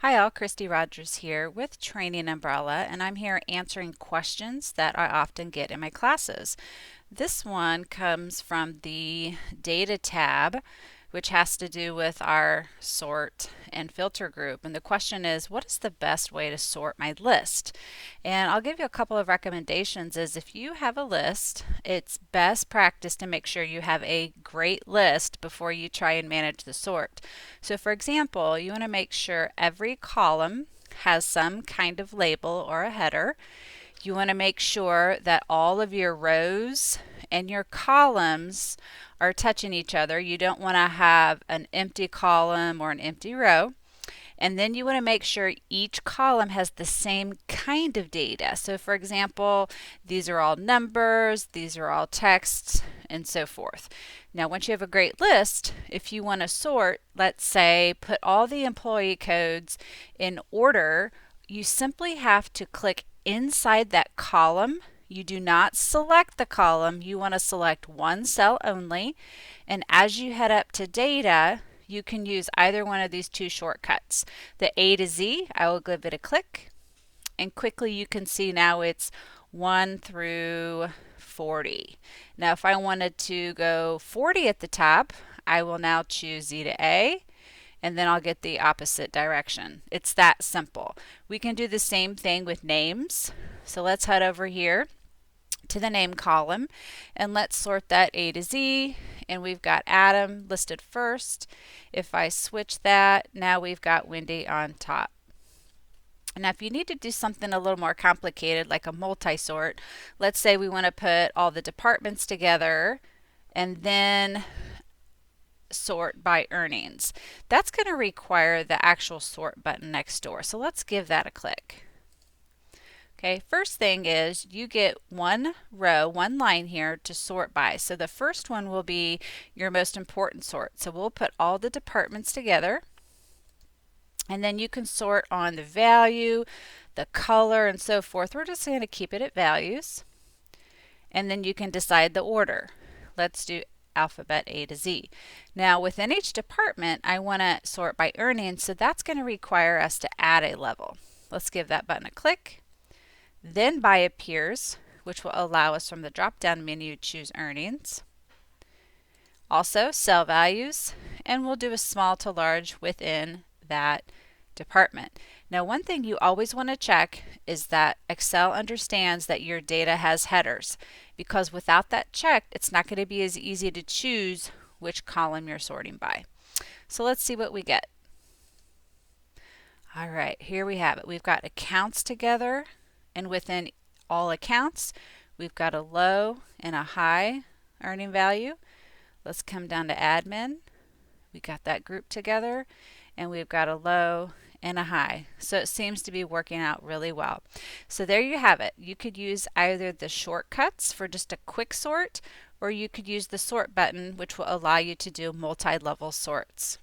Hi all, Christy Rogers here with Training Umbrella, and I'm here answering questions that I often get in my classes. This one comes from the Data tab, which has to do with our sort and filter group. And the question is, what is the best way to sort my list? And I'll give you a couple of recommendations is if you have a list, it's best practice to make sure you have a great list before you try and manage the sort. So for example, you want to make sure every column has some kind of label or a header. You want to make sure that all of your rows and your columns are touching each other. You don't want to have an empty column or an empty row. And then you want to make sure each column has the same kind of data. So for example, these are all numbers, these are all texts, and so forth. Now once you have a great list, if you want to sort, let's say put all the employee codes in order, you simply have to click inside that column. You do not select the column, you want to select one cell only, and as you head up to data, you can use either one of these two shortcuts. The A to Z, I will give it a click, and quickly you can see now it's 1 through 40. Now if I wanted to go 40 at the top, I will now choose Z to A, and then I'll get the opposite direction. It's that simple. We can do the same thing with names. So let's head over here to the name column and let's sort that A to Z, and we've got Adam listed first. If I switch that, now we've got Wendy on top. Now if you need to do something a little more complicated like a multi-sort, let's say we want to put all the departments together and then sort by earnings. That's going to require the actual sort button next door. So let's give that a click. Okay, first thing is you get one row, one line here to sort by. So the first one will be your most important sort. So we'll put all the departments together, and then you can sort on the value, the color, and so forth. We're just going to keep it at values, and then you can decide the order. Let's do alphabet A to Z. Now within each department I want to sort by earnings, so that's going to require us to add a level. Let's give that button a click. Then by appears, which will allow us from the drop down menu to choose earnings. Also cell values, and we'll do a small to large within that department. Now one thing you always want to check is that Excel understands that your data has headers, because without that checked it's not going to be as easy to choose which column you're sorting by. So let's see what we get. Alright, here we have it. We've got accounts together, and within all accounts we've got a low and a high earning value. Let's come down to admin. We got that group together, and we've got a low and a high. So it seems to be working out really well. So there you have it. You could use either the shortcuts for just a quick sort, or you could use the sort button, which will allow you to do multi-level sorts.